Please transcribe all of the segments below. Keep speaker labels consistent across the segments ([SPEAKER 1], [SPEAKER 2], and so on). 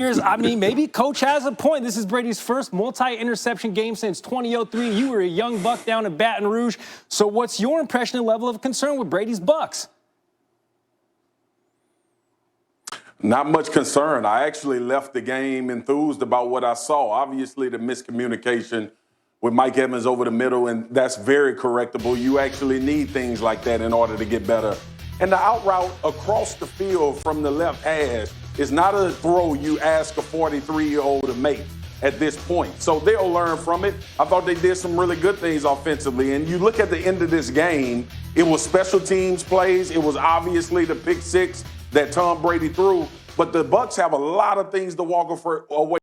[SPEAKER 1] I mean, maybe Coach has a point. This is Brady's first multi-interception game since 2003. You were a young buck down in Baton Rouge. So what's your impression and level of concern with Brady's Bucks?
[SPEAKER 2] Not much concern. I actually left the game enthused about what I saw. Obviously, the miscommunication with Mike Evans over the middle, and that's very correctable. You actually need things like that in order to get better. And the out route across the field from the left hash is not a throw you ask a 43-year-old to make at this point. So they'll learn from it. I thought they did some really good things offensively. And you look at the end of this game, it was special teams plays. It was obviously the pick six that Tom Brady threw. But the Bucs have a lot of things to walk away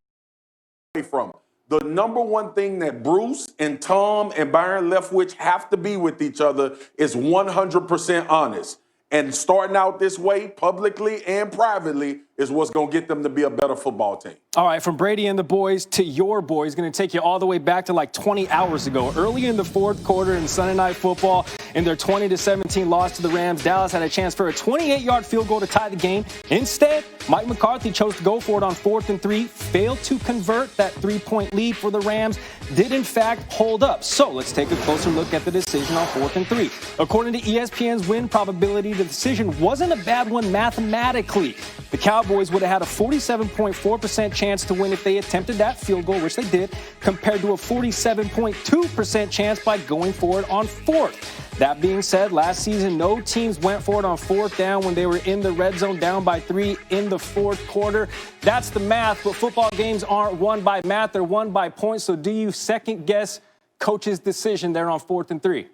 [SPEAKER 2] from. The number one thing that Bruce and Tom and Byron Leftwich have to be with each other is 100% honest. And starting out this way, publicly and privately, is what's going to get them to be a better football team.
[SPEAKER 1] All right, from Brady and the boys to your boys, going to take you all the way back to like 20 hours ago. Early in the fourth quarter in Sunday Night Football, in their 20-17 loss to the Rams, Dallas had a chance for a 28-yard field goal to tie the game. Instead, Mike McCarthy chose to go for it on 4th and 3, failed to convert that 3-point lead for the Rams, did in fact hold up. So let's take a closer look at the decision on 4th and 3. According to ESPN's win probability, the decision wasn't a bad one mathematically. The Cowboys would have had a 47.4% chance to win if they attempted that field goal, which they did, compared to a 47.2% chance by going for it on 4th. That being said, last season, no teams went for it on 4th down when they were in the red zone down by 3 in the fourth quarter. That's the math, but football games aren't won by math, they're won by points. So do you second guess coach's decision there on 4th and 3?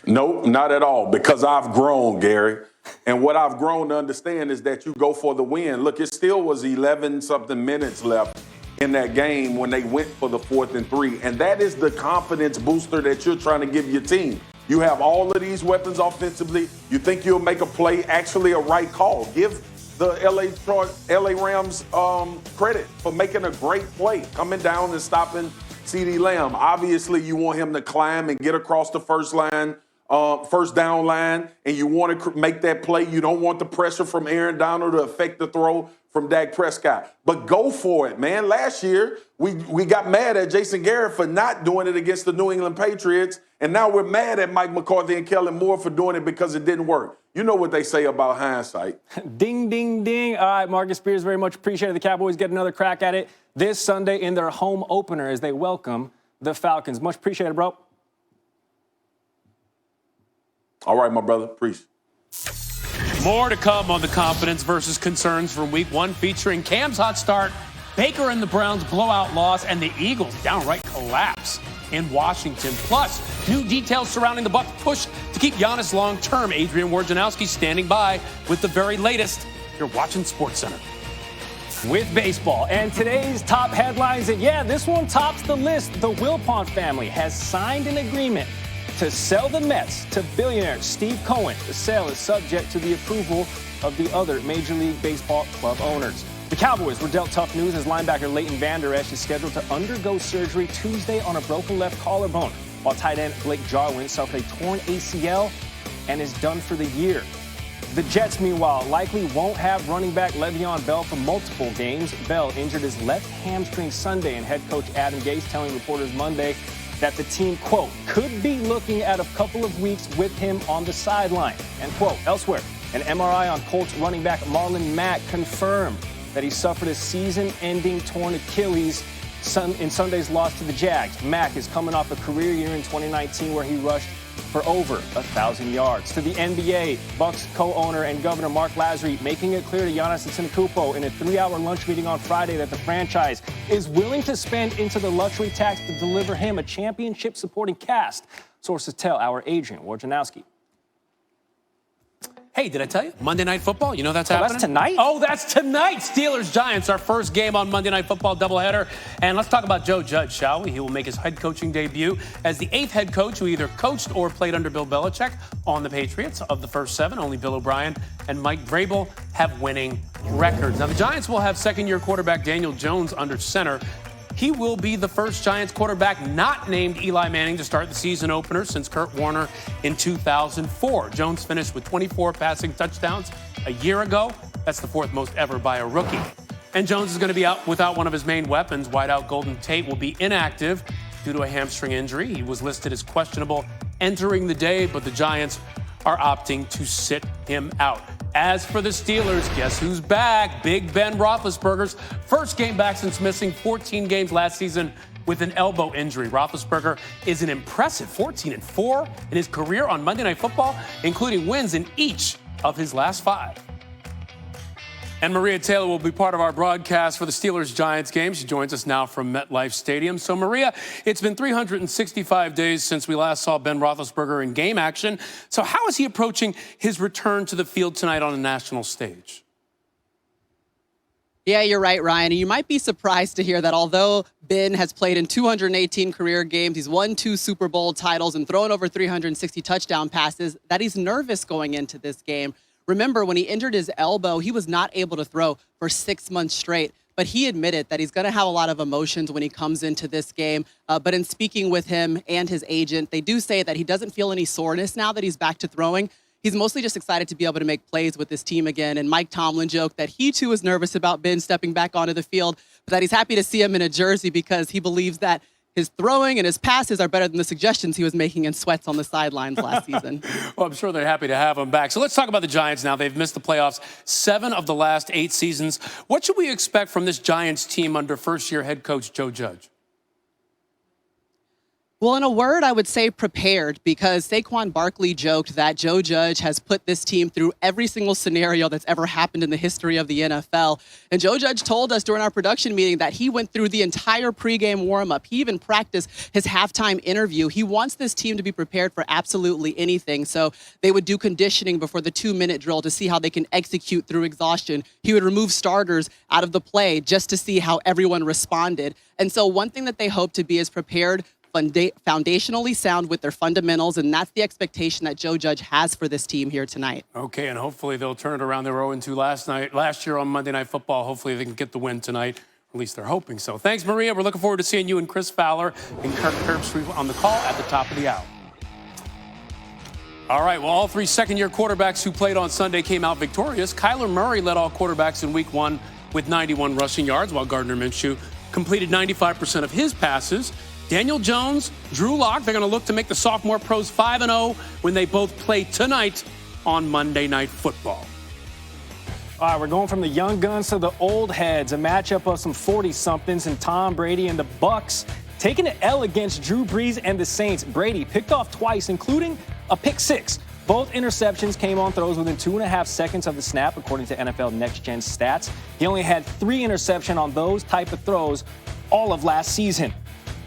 [SPEAKER 2] No, not at all, because I've grown, Gary. And what I've grown to understand is that you go for the win. Look, it still was 11-something minutes left in that game when they went for the 4th and 3. And that is the confidence booster that you're trying to give your team. You have all of these weapons offensively. You think you'll make a play, actually a right call. Give the LA Rams credit for making a great play, coming down and stopping CeeDee Lamb. Obviously, you want him to climb and get across the first down line, and you want to make that play. You don't want the pressure from Aaron Donald to affect the throw from Dak Prescott. But go for it, man. Last year, we got mad at Jason Garrett for not doing it against the New England Patriots, and now we're mad at Mike McCarthy and Kellen Moore for doing it because it didn't work. You know what they say about hindsight.
[SPEAKER 1] Ding, ding, ding. All right, Marcus Spears, very much appreciated. The Cowboys get another crack at it this Sunday in their home opener as they welcome the Falcons. Much appreciated, bro.
[SPEAKER 2] All right, my brother. Appreciate it.
[SPEAKER 3] More to come on the confidence versus concerns from Week 1, featuring Cam's hot start, Baker and the Browns' blowout loss, and the Eagles' downright collapse in Washington. Plus, new details surrounding the Bucs' push to keep Giannis long-term. Adrian Wojnarowski standing by with the very latest. You're watching SportsCenter.
[SPEAKER 1] With baseball and today's top headlines, and yeah, this one tops the list. The Wilpon family has signed an agreement to sell the Mets to billionaire Steve Cohen. The sale is subject to the approval of the other Major League Baseball club owners. The Cowboys were dealt tough news as linebacker Leighton Vander Esch is scheduled to undergo surgery Tuesday on a broken left collarbone, while tight end Blake Jarwin suffered a torn ACL and is done for the year. The Jets, meanwhile, likely won't have running back Le'Veon Bell for multiple games. Bell injured his left hamstring Sunday, and head coach Adam Gase telling reporters Monday that the team, quote, could be looking at a couple of weeks with him on the sideline, end quote. Elsewhere, an MRI on Colts running back Marlon Mack confirmed that he suffered a season-ending torn Achilles in Sunday's loss to the Jags. Mack is coming off a career year in 2019 where he rushed for over 1,000 yards. To the NBA, Bucks co-owner and Governor Mark Lazary making it clear to Giannis Antetokounmpo in a 3-hour lunch meeting on Friday that the franchise is willing to spend into the luxury tax to deliver him a championship-supporting cast. Sources tell our Adrian Wojnarowski.
[SPEAKER 3] Hey, did I tell you? Monday Night Football, you know that's happening?
[SPEAKER 1] That's tonight?
[SPEAKER 3] Oh, that's tonight. Steelers-Giants, our first game on Monday Night Football doubleheader. And let's talk about Joe Judge, shall we? He will make his head coaching debut as the 8th head coach who either coached or played under Bill Belichick on the Patriots. Of the first 7, only Bill O'Brien and Mike Vrabel have winning records. Now, the Giants will have second-year quarterback Daniel Jones under center. He will be the first Giants quarterback not named Eli Manning to start the season opener since Kurt Warner in 2004. Jones finished with 24 passing touchdowns a year ago. That's the 4th most ever by a rookie. And Jones is going to be out without one of his main weapons. Wideout Golden Tate will be inactive due to a hamstring injury. He was listed as questionable entering the day, but the Giants are opting to sit him out. As for the Steelers, guess who's back? Big Ben Roethlisberger's first game back since missing 14 games last season with an elbow injury. Roethlisberger is an impressive 14-4 in his career on Monday Night Football, including wins in each of his last 5. And Maria Taylor will be part of our broadcast for the Steelers-Giants game. She joins us now from MetLife Stadium. So, Maria, it's been 365 days since we last saw Ben Roethlisberger in game action. So how is he approaching his return to the field tonight on a national stage?
[SPEAKER 4] Yeah, you're right, Ryan. And you might be surprised to hear that although Ben has played in 218 career games, he's won 2 Super Bowl titles and thrown over 360 touchdown passes, that he's nervous going into this game. Remember, when he injured his elbow, he was not able to throw for 6 months straight. But he admitted that he's going to have a lot of emotions when he comes into this game. But in speaking with him and his agent, they do say that he doesn't feel any soreness now that he's back to throwing. He's mostly just excited to be able to make plays with this team again. And Mike Tomlin joked that he, too, is nervous about Ben stepping back onto the field, but that he's happy to see him in a jersey because he believes that his throwing and his passes are better than the suggestions he was making in sweats on the sidelines last season.
[SPEAKER 3] Well, I'm sure they're happy to have him back. So let's talk about the Giants now. They've missed the playoffs 7 of the last 8 seasons. What should we expect from this Giants team under first-year head coach Joe Judge?
[SPEAKER 4] Well, in a word, I would say prepared, because Saquon Barkley joked that Joe Judge has put this team through every single scenario that's ever happened in the history of the NFL. And Joe Judge told us during our production meeting that he went through the entire pregame warm-up. He even practiced his halftime interview. He wants this team to be prepared for absolutely anything. So they would do conditioning before the 2-minute drill to see how they can execute through exhaustion. He would remove starters out of the play just to see how everyone responded. And so one thing that they hope to be is prepared, foundationally sound with their fundamentals, and that's the expectation that Joe Judge has for this team here tonight.
[SPEAKER 3] Okay, and hopefully they'll turn it around. They were 0-2 last year on Monday Night Football. Hopefully they can get the win tonight. At least they're hoping so. Thanks, Maria. We're looking forward to seeing you and Chris Fowler and Kirk Herbstreit on the call at the top of the hour. All right, well, all 3 second-year quarterbacks who played on Sunday came out victorious. Kyler Murray led all quarterbacks in Week 1 with 91 rushing yards, while Gardner Minshew completed 95% of his passes. Daniel Jones, Drew Lock, they're going to look to make the sophomore pros 5-0 when they both play tonight on Monday Night Football.
[SPEAKER 1] All right, we're going from the young guns to the old heads, a matchup of some 40-somethings, and Tom Brady and the Bucs taking an L against Drew Brees and the Saints. Brady picked off twice, including a pick 6. Both interceptions came on throws within 2.5 seconds of the snap, according to NFL Next Gen stats. He only had 3 interceptions on those type of throws all of last season.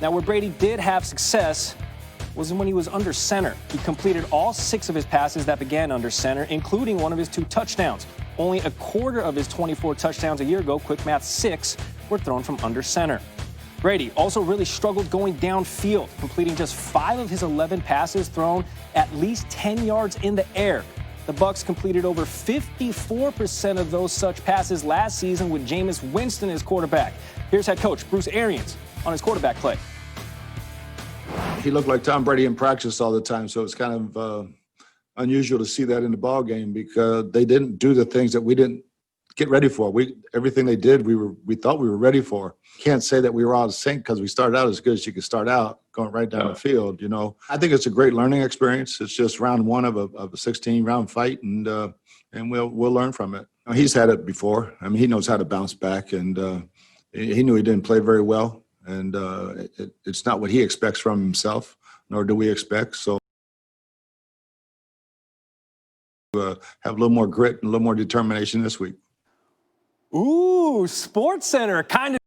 [SPEAKER 1] Now, where Brady did have success was when he was under center. He completed all 6 of his passes that began under center, including one of his 2 touchdowns. Only a quarter of his 24 touchdowns a year ago, quick math 6, were thrown from under center. Brady also really struggled going downfield, completing just 5 of his 11 passes thrown at least 10 yards in the air. The Bucs completed over 54% of those such passes last season with Jameis Winston as quarterback. Here's head coach Bruce Arians on his quarterback play.
[SPEAKER 5] He looked like Tom Brady in practice all the time, so it's kind of unusual to see that in the ball game because they didn't do the things that we didn't get ready for. Everything they did, we thought we were ready for. Can't say that we were out of sync because we started out as good as you could start out, going right down the field. You know, I think it's a great learning experience. It's just round 1 of a 16-round fight, and we'll learn from it. He's had it before. I mean, he knows how to bounce back, and he knew he didn't play very well. And it's not what he expects from himself, nor do we expect. So have a little more grit and a little more determination this week.
[SPEAKER 1] Ooh, SportsCenter kind of